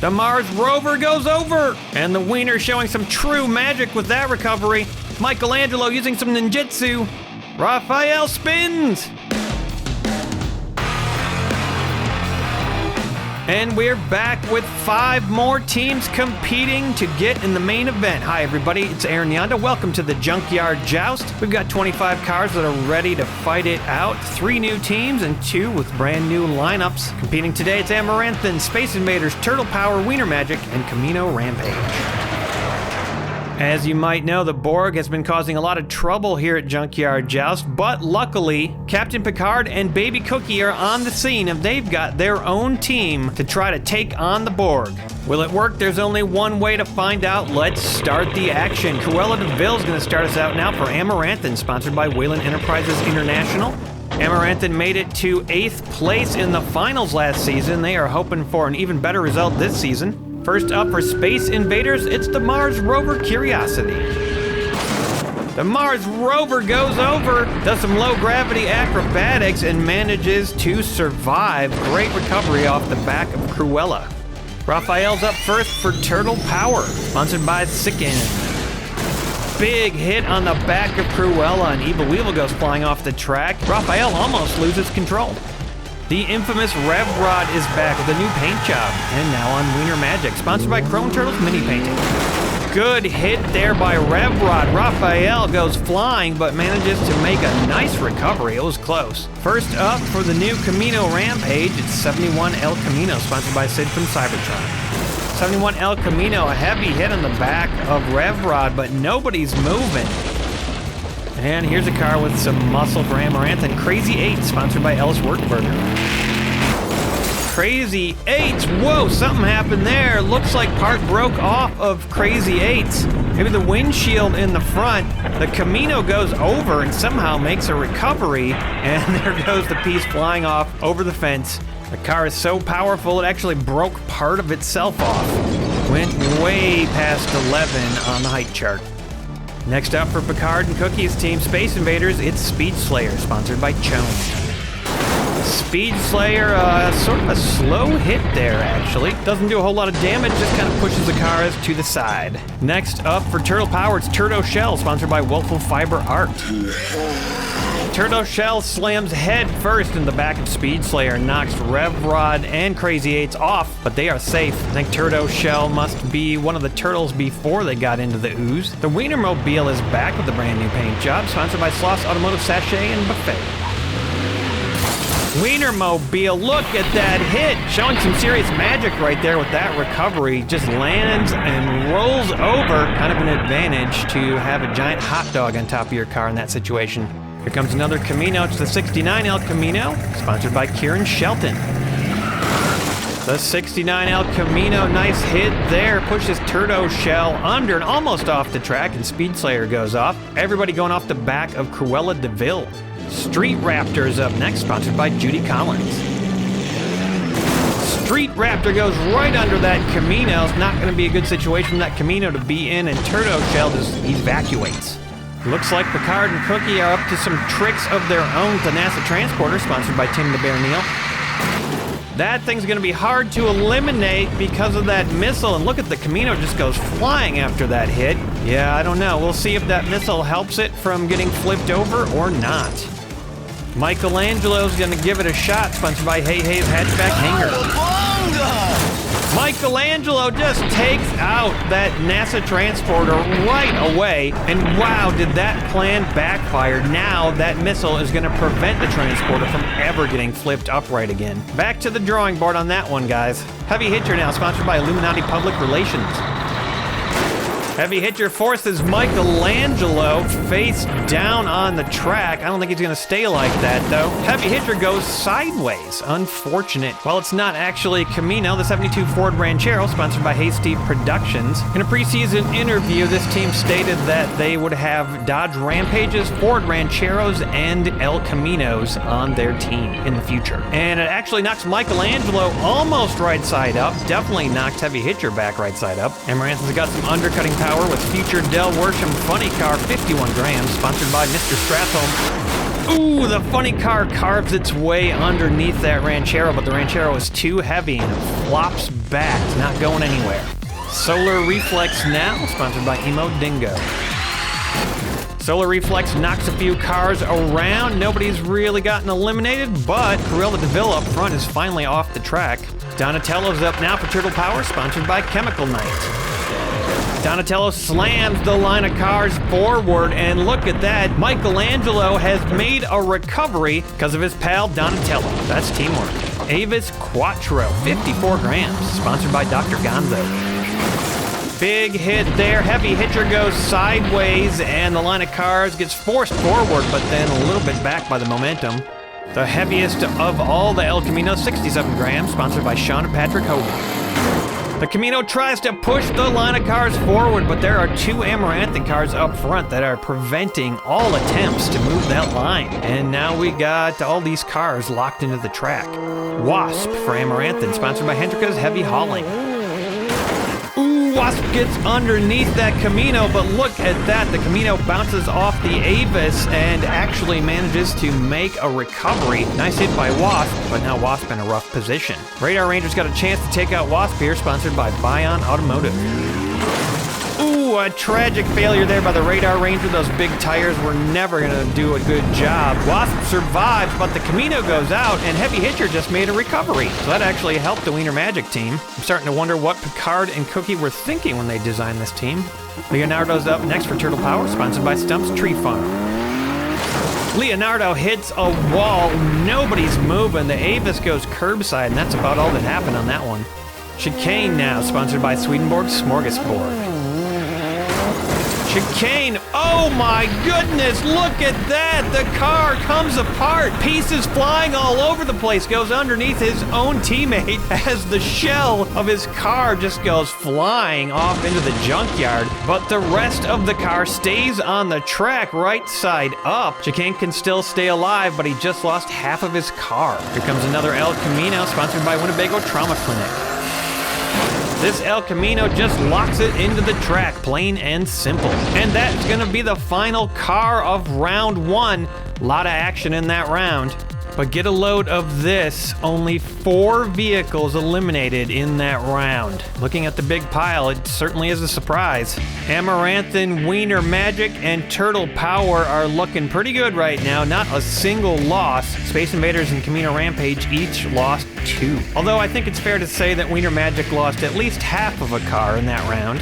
The Mars Rover goes over, and the Wiener showing some true magic with that recovery. Michelangelo using some ninjutsu. Raphael spins. And we're back with 5 more teams competing to get in the main event. Hi everybody, it's Aaron Yonda. Welcome to the Junkyard Joust. We've got 25 cars that are ready to fight it out. 3 new teams and 2 with brand new lineups. Competing today, it's Amaranthine, Space Invaders, Turtle Power, Wiener Magic, and Camino Rampage. As you might know, the Borg has been causing a lot of trouble here at Junkyard Joust, but luckily, Captain Picard and Baby Cookie are on the scene and they've got their own team to try to take on the Borg. Will it work? There's only one way to find out. Let's start the action. Cruella de Vil's gonna start us out now for Amaranthine, sponsored by Wayland Enterprises International. Amaranthine made it to 8th place in the finals last season. They are hoping for an even better result this season. First up for Space Invaders, it's the Mars Rover Curiosity. The Mars Rover goes over, does some low gravity acrobatics, and manages to survive. Great recovery off the back of Cruella. Raphael's up first for Turtle Power, sponsored by Sicken. Big hit on the back of Cruella, and Evil Weevil goes flying off the track. Raphael almost loses control. The infamous Rev Rod is back with a new paint job, and now on Wiener Magic, sponsored by Chrome Turtles Mini Painting. Good hit there by Rev Rod. Raphael goes flying, but manages to make a nice recovery. It was close. First up for the new Camino Rampage, it's 71 El Camino, sponsored by Sid from Cybertron. 71 El Camino, a heavy hit on the back of Rev Rod, but nobody's moving. And here's a car with some muscle for Amaranthine. Crazy 8, sponsored by Ellis Werkburger. Crazy 8s, whoa, something happened there. Looks like part broke off of Crazy 8s. Maybe the windshield in the front. The Camino goes over and somehow makes a recovery. And there goes the piece flying off over the fence. The car is so powerful, it actually broke part of itself off. Went way past 11 on the height chart. Next up for Picard and Cookie's team, Space Invaders, it's Speed Slayer, sponsored by Chone. Speed Slayer, sort of a slow hit there, actually. Doesn't do a whole lot of damage, just kind of pushes the cars to the side. Next up for Turtle Power, it's Turtle Shell, sponsored by Willful Fiber Art. Turtle Shell slams head first in the back of Speed Slayer, knocks Rev Rod and Crazy 8s off, but they are safe. I think Turtle Shell must be one of the turtles before they got into the ooze. The Wienermobile is back with a brand new paint job, sponsored by Sloss Automotive Sachet and Buffet. Wienermobile, look at that hit, showing some serious magic right there with that recovery. Just lands and rolls over, kind of an advantage to have a giant hot dog on top of your car in that situation. Here comes another Camino. It's the 69 El Camino, sponsored by Kieran Shelton. The 69 El Camino, nice hit there. Pushes Turtle Shell under and almost off the track, and Speed Slayer goes off. Everybody going off the back of Cruella de Vil. Street Raptor is up next, sponsored by Judy Collins. Street Raptor goes right under that Camino. It's not going to be a good situation for that Camino to be in, and Turtle Shell just evacuates. Looks like Picard and Cookie are up to some tricks of their own with the NASA Transporter, sponsored by Tim the Bear Neal. That thing's gonna be hard to eliminate because of that missile, and look at the Camino just goes flying after that hit. Yeah, I don't know. We'll see if that missile helps it from getting flipped over or not. Michelangelo's gonna give it a shot, sponsored by Hey Hey's Hatchback Hanger. Michelangelo just takes out that NASA transporter right away, and wow, did that plan backfire. Now that missile is going to prevent the transporter from ever getting flipped upright again. Back to the drawing board on that one, guys. Heavy Hitcher now, sponsored by Illuminati Public Relations. Heavy Hitcher forces Michelangelo face down on the track. I don't think he's going to stay like that, though. Heavy Hitcher goes sideways. Unfortunate. Well, it's not actually Camino. The 72 Ford Ranchero, sponsored by Hasty Productions. In a preseason interview, this team stated that they would have Dodge Rampages, Ford Rancheros, and El Caminos on their team in the future. And it actually knocks Michelangelo almost right side up. Definitely knocked Heavy Hitcher back right side up. Amaranth's got some undercutting power with future Del Worsham Funny Car, 51 grams, sponsored by Mr. Strathholm. Ooh, the Funny Car carves its way underneath that Ranchero, but the Ranchero is too heavy and it flops back. It's not going anywhere. Solar Reflex now, sponsored by Emo Dingo. Solar Reflex knocks a few cars around. Nobody's really gotten eliminated, but Cruella DeVille up front is finally off the track. Donatello's up now for Turtle Power, sponsored by Chemical Knight. Donatello slams the line of cars forward, and look at that. Michelangelo has made a recovery because of his pal Donatello. That's teamwork. Avis Quattro, 54 grams, sponsored by Dr. Gonzo. Big hit there. Heavy Hitcher goes sideways, and the line of cars gets forced forward, but then a little bit back by the momentum. The heaviest of all the El Camino, 67 grams, sponsored by Sean and Patrick Hogan. The Camino tries to push the line of cars forward, but there are two Amaranthan cars up front that are preventing all attempts to move that line. And now we got all these cars locked into the track. Wasp for Amaranthan, sponsored by Hendrika's Heavy Hauling. Wasp gets underneath that Camino, but look at that. The Camino bounces off the Avis and actually manages to make a recovery. Nice hit by Wasp, but now Wasp in a rough position. Radar Ranger's got a chance to take out Wasp here, sponsored by Bion Automotive. Ooh, a tragic failure there by the Radar Ranger. Those big tires were never going to do a good job. Wasp survives, but the Camino goes out, and Heavy Hitcher just made a recovery. So that actually helped the Wiener Magic team. I'm starting to wonder what Picard and Cookie were thinking when they designed this team. Leonardo's up next for Turtle Power, sponsored by Stump's Tree Farm. Leonardo hits a wall. Nobody's moving. The Avis goes curbside, and that's about all that happened on that one. Chicane now, sponsored by Swedenborg's Smorgasbord. Chicane, oh my goodness, look at that. The car comes apart. Pieces flying all over the place. Goes underneath his own teammate as the shell of his car just goes flying off into the junkyard. But the rest of the car stays on the track right side up. Chicane can still stay alive, but he just lost half of his car. Here comes another El Camino, sponsored by Winnebago Trauma Clinic. This El Camino just locks it into the track, plain and simple. And that's gonna be the final car of round one. A lot of action in that round. But get a load of this, only 4 vehicles eliminated in that round. Looking at the big pile, it certainly is a surprise. Amaranthan, Wiener Magic, and Turtle Power are looking pretty good right now. Not a single loss. Space Invaders and Camino Rampage each lost 2. Although I think it's fair to say that Wiener Magic lost at least half of a car in that round.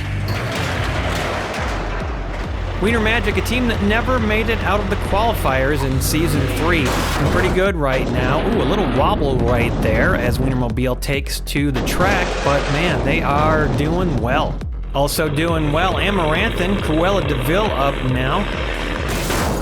Wiener Magic, a team that never made it out of the qualifiers in Season 3. Pretty good right now. Ooh, a little wobble right there as Wienermobile takes to the track, but man, they are doing well. Also doing well, Amaranthan, Cruella DeVille up now.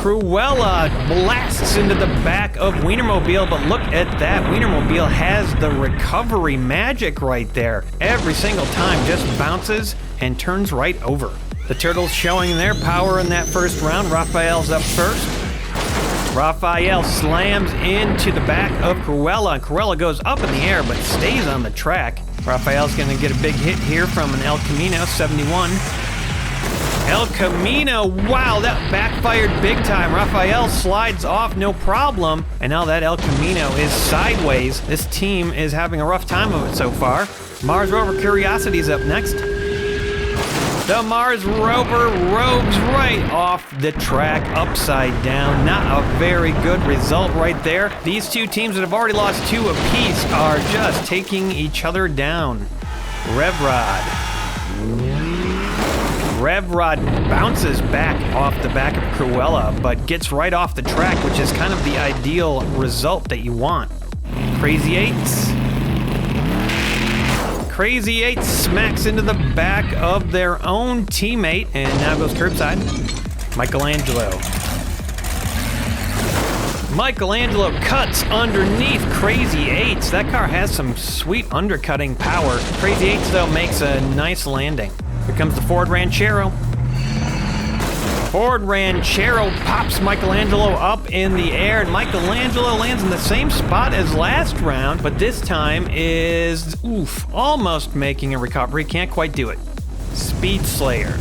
Cruella blasts into the back of Wienermobile, but look at that. Wienermobile has the recovery magic right there. Every single time just bounces and turns right over. The Turtles showing their power in that first round. Raphael's up first. Raphael slams into the back of Cruella, and Cruella goes up in the air but stays on the track. Raphael's going to get a big hit here from an El Camino, 71. El Camino, wow, that backfired big time. Raphael slides off, no problem. And now that El Camino is sideways. This team is having a rough time of it so far. Mars Rover Curiosity's up next. The Mars Rover robes right off the track, upside down. Not a very good result right there. These two teams that have already lost 2 apiece are just taking each other down. Revrod bounces back off the back of Cruella, but gets right off the track, which is kind of the ideal result that you want. Crazy Eights. Crazy Eight smacks into the back of their own teammate, and now goes curbside. Michelangelo cuts underneath Crazy Eights. That car has some sweet undercutting power. Crazy Eights, though, makes a nice landing. Here comes the Ford Ranchero. Ford Ranchero pops Michelangelo up in the air, and Michelangelo lands in the same spot as last round, but this time is, almost making a recovery. Can't quite do it. Speed Slayer.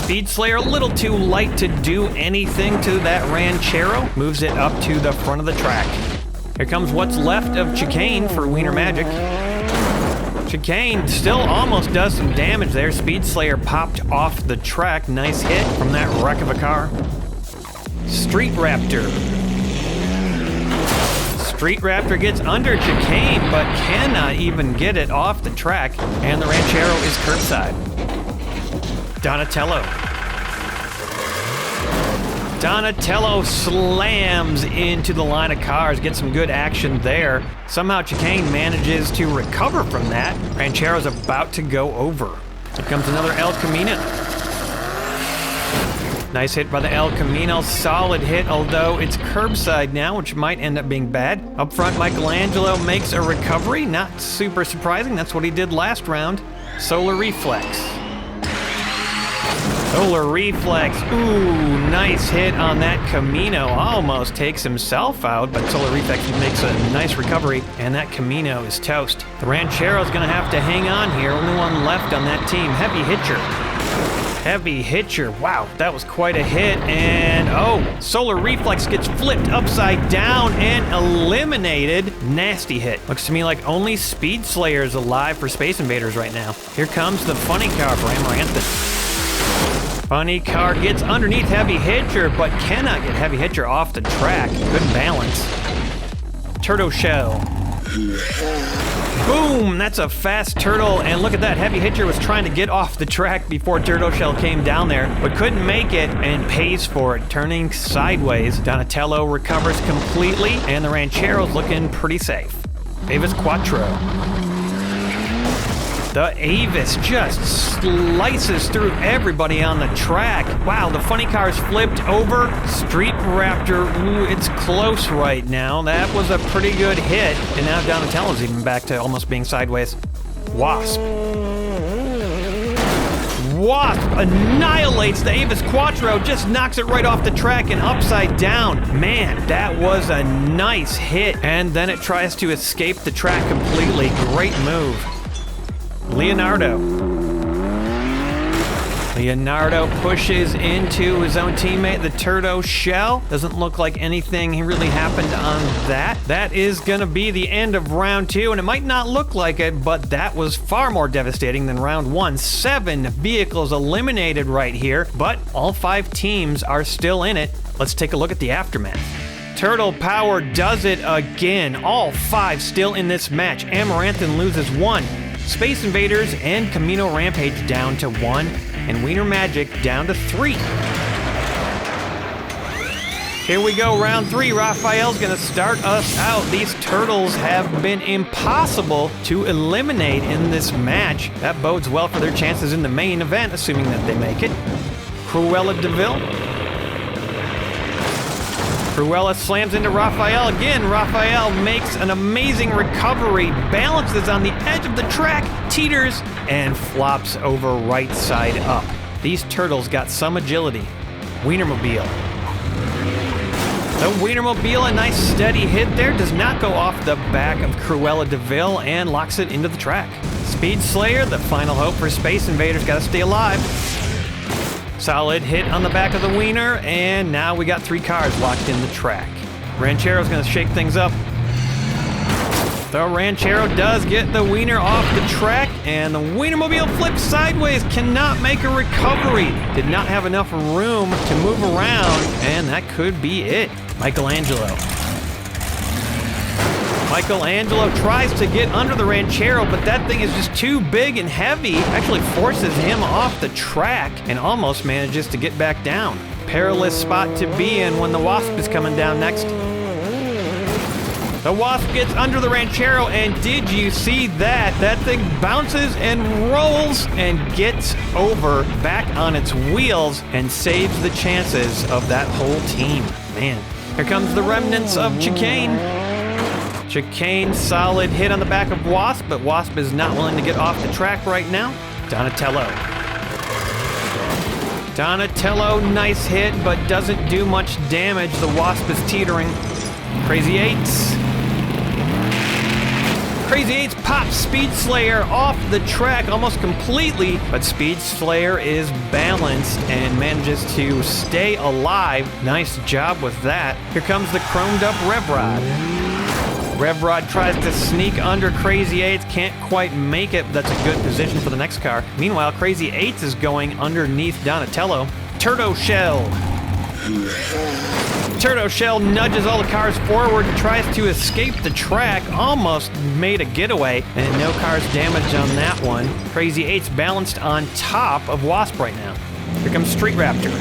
Speed Slayer, a little too light to do anything to that Ranchero. Moves it up to the front of the track. Here comes what's left of Chicane for Wiener Magic. Chicane still almost does some damage there. Speed Slayer popped off the track. Nice hit from that wreck of a car. Street Raptor. Street Raptor gets under Chicane, but cannot even get it off the track. And the Ranchero is curbside. Donatello slams into the line of cars, gets some good action there. Somehow Chicane manages to recover from that. Ranchero's about to go over. Here comes another El Camino. Nice hit by the El Camino, solid hit, although it's curbside now, which might end up being bad. Up front, Michelangelo makes a recovery, not super surprising, that's what he did last round. Solar Reflex. Solar Reflex, ooh, nice hit on that Camino. Almost takes himself out, but Solar Reflex makes a nice recovery, and that Camino is toast. The Ranchero's gonna have to hang on here, only one left on that team. Heavy Hitcher. Heavy Hitcher, wow, that was quite a hit, and oh, Solar Reflex gets flipped upside down and eliminated. Nasty hit. Looks to me like only Speed Slayer is alive for Space Invaders right now. Here comes the funny car for Amaranthus. Funny car gets underneath Heavy Hitcher, but cannot get Heavy Hitcher off the track. Good balance. Turtle Shell. Boom! That's a fast turtle, and look at that. Heavy Hitcher was trying to get off the track before Turtle Shell came down there, but couldn't make it and pays for it, turning sideways. Donatello recovers completely, and the Ranchero's looking pretty safe. Avis Quattro. The Avis just slices through everybody on the track. Wow, the funny car's flipped over. Street Raptor, ooh, it's close right now. That was a pretty good hit. And now Donatello's even back to almost being sideways. Wasp. Wasp annihilates the Avis Quattro, just knocks it right off the track and upside down. Man, that was a nice hit. And then it tries to escape the track completely. Great move. Leonardo pushes into his own teammate, the Turtle Shell. Doesn't look like anything really happened on that. That is gonna be the end of round 2, and it might not look like it, but that was far more devastating than round 1. 7 vehicles eliminated right here, but all 5 teams are still in it. Let's take a look at the aftermath. Turtle Power does it again. All 5 still in this match. Amaranthin loses 1. Space Invaders and Camino Rampage down to 1, and Wiener Magic down to 3. Here we go, round 3. Raphael's gonna start us out. These turtles have been impossible to eliminate in this match. That bodes well for their chances in the main event, assuming that they make it. Cruella DeVille. Cruella slams into Raphael again. Raphael makes an amazing recovery, balances on the edge of the track, teeters, and flops over right side up. These turtles got some agility. Wienermobile. The Wienermobile, a nice steady hit there, does not go off the back of Cruella DeVille and locks it into the track. Speed Slayer, the final hope for Space Invaders, gotta stay alive. Solid hit on the back of the Wiener, and now we got 3 cars locked in the track. Ranchero's gonna shake things up. The Ranchero does get the Wiener off the track, and the Wienermobile flips sideways, cannot make a recovery. Did not have enough room to move around, and that could be it. Michelangelo tries to get under the Ranchero, but that thing is just too big and heavy. Actually forces him off the track and almost manages to get back down. Perilous spot to be in when the Wasp is coming down next. The Wasp gets under the Ranchero, and did you see that? That thing bounces and rolls and gets over back on its wheels and saves the chances of that whole team. Man, here comes the remnants of Chicane. Chicane, solid hit on the back of Wasp, but Wasp is not willing to get off the track right now. Donatello, nice hit, but doesn't do much damage. The Wasp is teetering. Crazy Eights pops Speed Slayer off the track almost completely, but Speed Slayer is balanced and manages to stay alive. Nice job with that. Here comes the chromed up Rev Rod. Rev Rod tries to sneak under Crazy 8's, can't quite make it, but that's a good position for the next car. Meanwhile, Crazy 8's is going underneath Donatello. Turbo Shell. Turbo Shell nudges all the cars forward, tries to escape the track, almost made a getaway, and no cars damaged on that one. Crazy 8's balanced on top of Wasp right now. Here comes Street Raptor.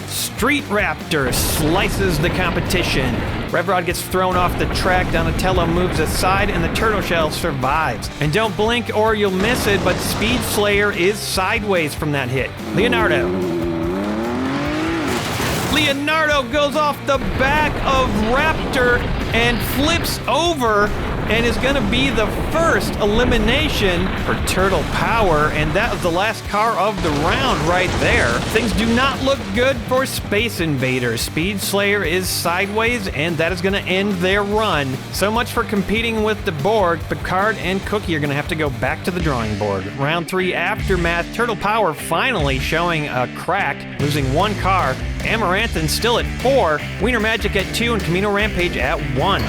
Street Raptor slices the competition. Rev Rod gets thrown off the track, Donatello moves aside, and the Turtle Shell survives. And don't blink or you'll miss it, but Speed Slayer is sideways from that hit. Leonardo goes off the back of Raptor and flips over and is going to be the first elimination for Turtle Power, and that was the last car of the round right there. Things do not look good for Space Invaders. Speed Slayer is sideways, and that is going to end their run. So much for competing with the Borg. Picard and Cookie are going to have to go back to the drawing board. Round 3 aftermath. Turtle Power finally showing a crack, losing one car. Amaranthine still at 4, Wiener Magic at 2, and Camino Rampage at 1.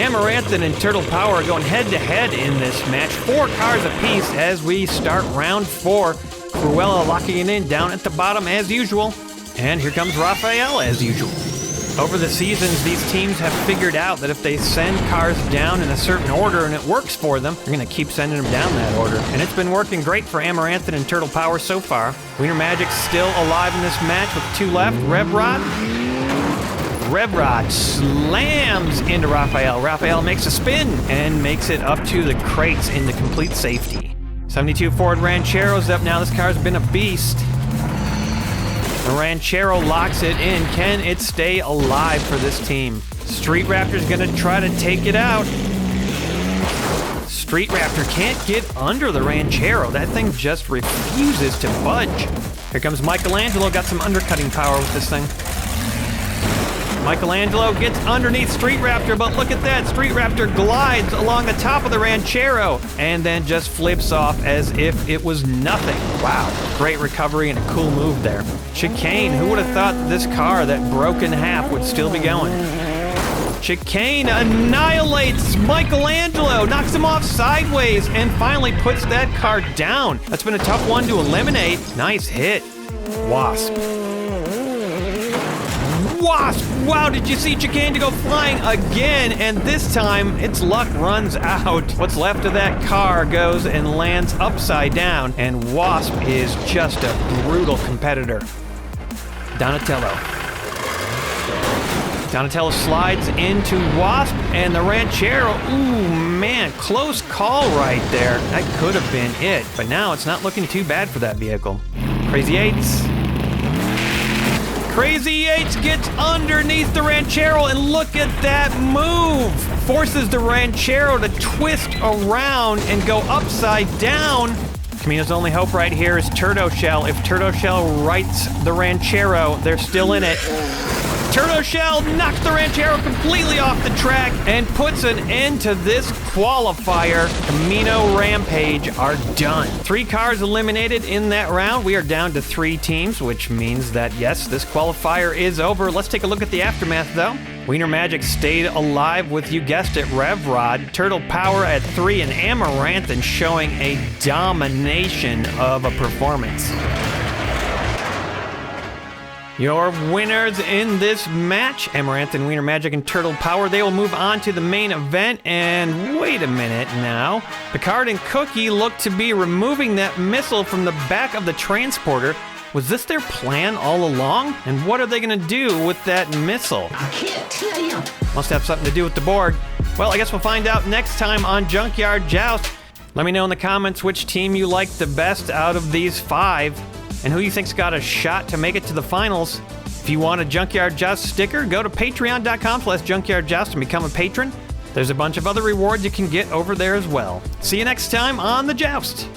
Amaranthine and Turtle Power are going head-to-head in this match. 4 cars apiece as we start round 4. Cruella locking it in down at the bottom as usual. And here comes Raphael as usual. Over the seasons, these teams have figured out that if they send cars down in a certain order and it works for them, they're going to keep sending them down that order. And it's been working great for Amaranthine and Turtle Power so far. Wiener Magic's still alive in this match with 2 left. Rev Rod slams into Raphael. Raphael makes a spin and makes it up to the crates into complete safety. 72 Ford Ranchero's up now. This car's been a beast. The Ranchero locks it in. Can it stay alive for this team? Street Raptor's gonna try to take it out. Street Raptor can't get under the Ranchero. That thing just refuses to budge. Here comes Michelangelo, got some undercutting power with this thing. Michelangelo gets underneath Street Raptor, but look at that. Street Raptor glides along the top of the Ranchero and then just flips off as if it was nothing. Wow, great recovery and a cool move there. Chicane, who would have thought that this car that broke in half would still be going? Chicane annihilates Michelangelo, knocks him off sideways, and finally puts that car down. That's been a tough one to eliminate. Nice hit. Wasp. Wow, did you see Chicane to go flying again? And this time, its luck runs out. What's left of that car goes and lands upside down, and Wasp is just a brutal competitor. Donatello slides into Wasp, and the Ranchero, ooh, man, close call right there. That could have been it, but now it's not looking too bad for that vehicle. Crazy 8's. Crazy 8's gets underneath the Ranchero, and look at that move! Forces the Ranchero to twist around and go upside down. Camino's only hope right here is Turbo Shell. If Turbo Shell rights the Ranchero, they're still in it. Turbo Shell knocks the Ranchero completely off the track and puts an end to this qualifier. Camino Rampage are done. 3 cars eliminated in that round. We are down to 3 teams, which means that, yes, this qualifier is over. Let's take a look at the aftermath, though. Wiener Magic stayed alive with, you guessed it, Rev Rod. Turtle Power at 3, and Amaranthine showing a domination of a performance. Your winners in this match, Amaranthine, Wiener Magic, and Turtle Power. They will move on to the main event, and wait a minute now. Picard and Cookie look to be removing that missile from the back of the transporter. Was this their plan all along? And what are they gonna do with that missile? I can't tell you. Must have something to do with the Borg. Well, I guess we'll find out next time on Junkyard Joust. Let me know in the comments which team you like the best out of these 5. And who you think's got a shot to make it to the finals. If you want a Junkyard Joust sticker, go to patreon.com/junkyardjoust and become a patron. There's a bunch of other rewards you can get over there as well. See you next time on The Joust.